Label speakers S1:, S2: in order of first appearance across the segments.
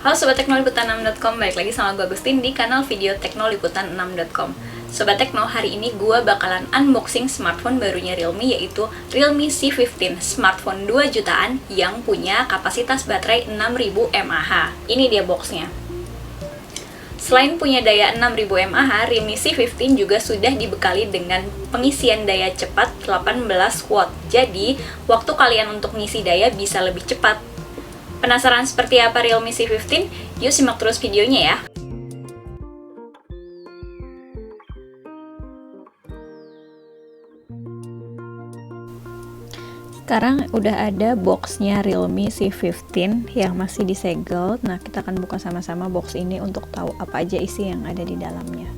S1: Halo Sobat Teknoliputan6.com, balik lagi sama gue Agustin di kanal video Teknoliputan6.com. Sobat Tekno, hari ini gue bakalan unboxing smartphone barunya Realme, yaitu Realme C15, smartphone 2 jutaan yang punya kapasitas baterai 6000 mAh. Ini dia boxnya. Selain punya daya 6000 mAh, Realme C15 juga sudah dibekali dengan pengisian daya cepat 18 watt. Jadi, waktu kalian untuk ngisi daya bisa lebih cepat. Penasaran seperti apa Realme C15? Yuk simak terus videonya ya. Sekarang udah ada boxnya Realme C15 yang masih disegel. Nah, kita akan buka sama-sama box ini untuk tahu apa aja isi yang ada di dalamnya.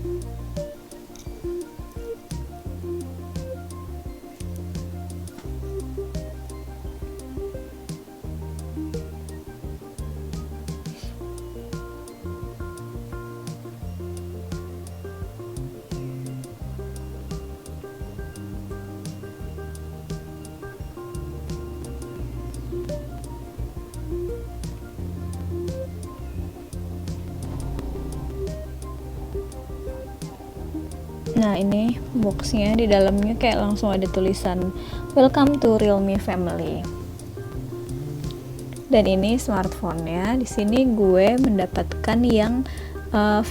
S1: Nah, ini boxnya, di dalamnya kayak langsung ada tulisan Welcome to Realme Family. Dan ini smartphone-nya. Di sini gue mendapatkan yang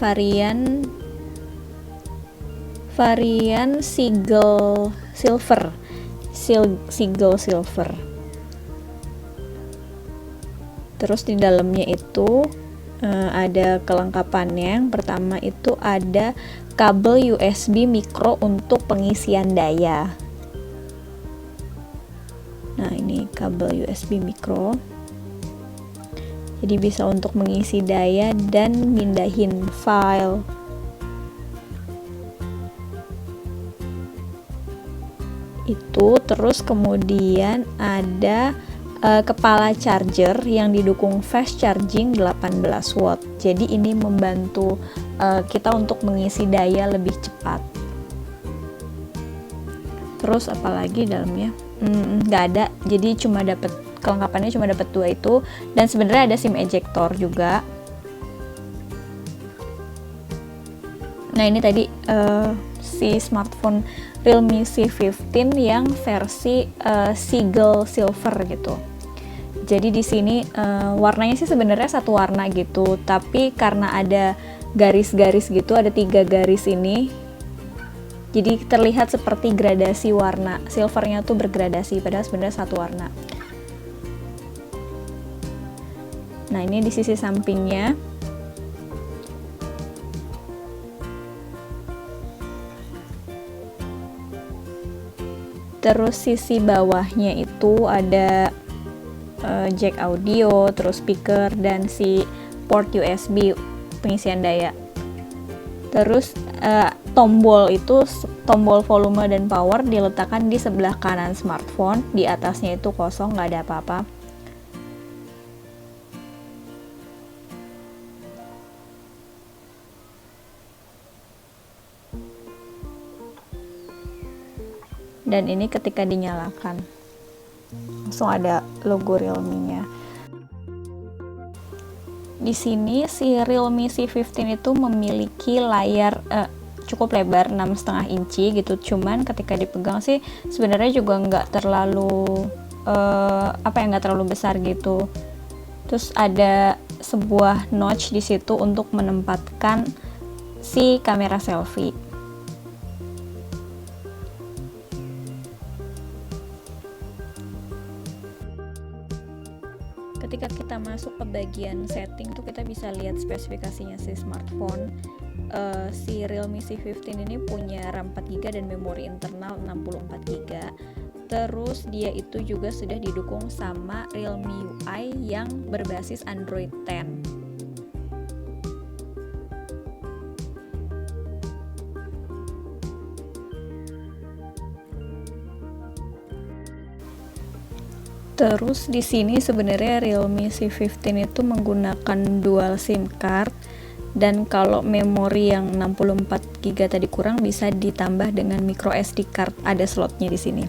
S1: varian Sigel Silver. Sigel Silver. Terus di dalamnya itu ada kelengkapannya. Yang pertama itu ada kabel USB micro untuk pengisian daya. Nah, ini kabel USB micro. Jadi bisa untuk mengisi daya dan mindahin file. Itu terus kemudian ada kepala charger yang didukung fast charging 18 watt. Jadi ini membantu kita untuk mengisi daya lebih cepat. Terus apalagi dalamnya? Nggak ada. Jadi cuma dapat kelengkapannya, cuma dapat 2 itu. Dan sebenarnya ada SIM ejector juga. Nah, ini tadi si smartphone Realme C15 yang versi Sigel Silver gitu. Jadi di sini warnanya sih sebenarnya satu warna gitu, tapi karena ada garis-garis gitu, ada 3 garis ini, jadi terlihat seperti gradasi warna. Silvernya tuh bergradasi, padahal sebenarnya satu warna. Nah, ini di sisi sampingnya. Terus sisi bawahnya itu ada jack audio, terus speaker, dan si port USB pengisian daya. Terus tombol volume dan power diletakkan di sebelah kanan smartphone. Di atasnya itu kosong, nggak ada apa-apa. Dan ini ketika dinyalakan langsung ada logo Realme-nya. Di sini si Realme C15 itu memiliki layar cukup lebar 6,5 inci gitu. Cuman ketika dipegang sih sebenarnya juga nggak terlalu nggak terlalu besar gitu. Terus ada sebuah notch di situ untuk menempatkan si kamera selfie. Ketika kita masuk ke bagian setting tuh kita bisa lihat spesifikasinya si smartphone. Si Realme C15 ini punya RAM 4GB dan memori internal 64GB. Terus dia itu juga sudah didukung sama Realme UI yang berbasis Android 10. Terus di sini sebenarnya Realme C15 itu menggunakan dual SIM card, dan kalau memori yang 64GB tadi kurang bisa ditambah dengan micro SD card, ada slotnya di sini.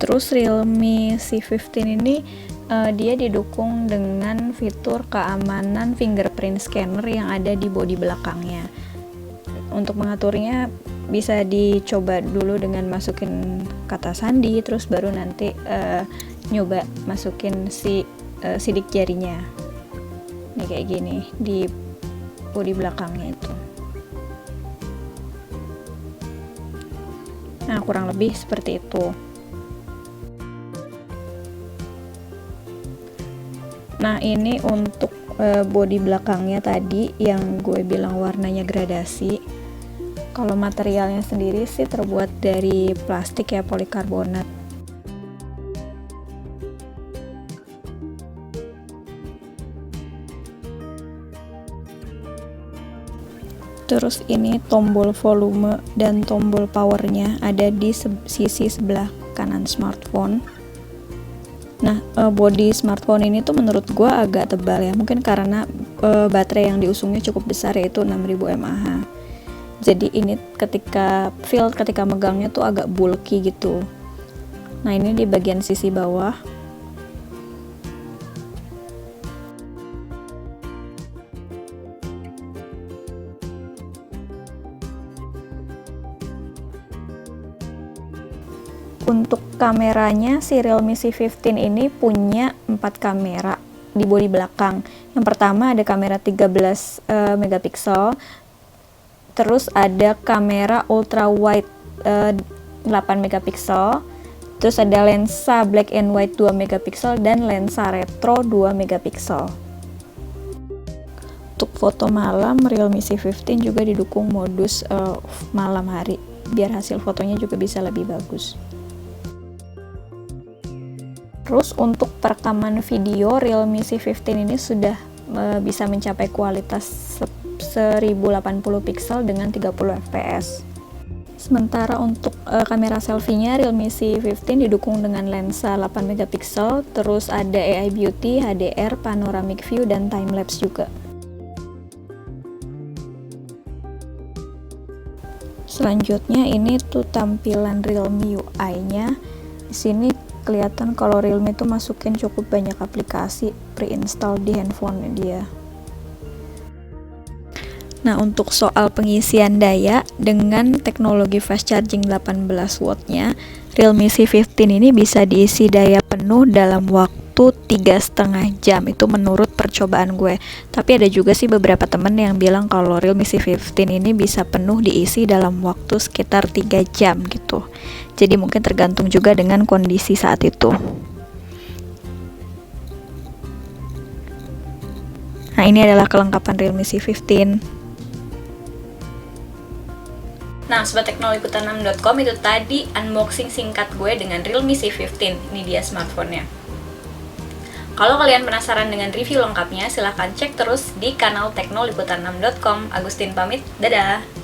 S1: Terus Realme C15 ini dia didukung dengan fitur keamanan fingerprint scanner yang ada di bodi belakangnya. Untuk mengaturnya bisa dicoba dulu dengan masukin kata sandi, terus baru nanti nyoba masukin sidik jarinya. Ini kayak gini di bodi belakangnya itu. Nah, kurang lebih seperti itu. Nah, ini untuk bodi belakangnya tadi yang gue bilang warnanya gradasi. Kalau materialnya sendiri sih terbuat dari plastik ya, polikarbonat. Terus ini tombol volume dan tombol powernya ada di sisi sebelah kanan smartphone. Nah, bodi smartphone ini tuh menurut gue agak tebal ya, mungkin karena baterai yang diusungnya cukup besar, yaitu 6000 mAh. Jadi ini ketika megangnya tuh agak bulky gitu. Nah, ini di bagian sisi bawah. Untuk kameranya, si Realme C15 ini punya 4 kamera di bodi belakang. Yang pertama ada kamera 13 megapiksel, terus ada kamera ultra wide 8 megapiksel, terus ada lensa black and white 2 megapiksel dan lensa retro 2 megapiksel. Untuk foto malam, Realme C15 juga didukung modus malam hari, biar hasil fotonya juga bisa lebih bagus. Terus untuk perekaman video, Realme C15 ini sudah bisa mencapai kualitas 1080 pixel dengan 30 fps. Sementara untuk kamera selfie-nya, Realme C15 didukung dengan lensa 8 megapiksel, terus ada AI Beauty, HDR, Panoramic View, dan Timelapse juga. Selanjutnya ini tuh tampilan Realme UI-nya. Di sini kelihatan kalau Realme itu masukin cukup banyak aplikasi pre-install di handphone dia. Nah, untuk soal pengisian daya dengan teknologi fast charging 18 watt-nya, Realme C15 ini bisa diisi daya penuh dalam waktu 3,5 jam. Itu menurut percobaan gue. Tapi ada juga sih beberapa temen yang bilang kalau Realme C15 ini bisa penuh diisi dalam waktu sekitar 3 jam gitu. Jadi mungkin tergantung juga dengan kondisi saat itu. Nah, ini adalah kelengkapan Realme C15. Nah, Sobat Teknololiputan6.com, itu tadi unboxing singkat gue dengan Realme C15. Ini dia smartphone-nya. Kalau kalian penasaran dengan review lengkapnya, silahkan cek terus di kanal Teknololiputan6.com. Agustin pamit, dadah!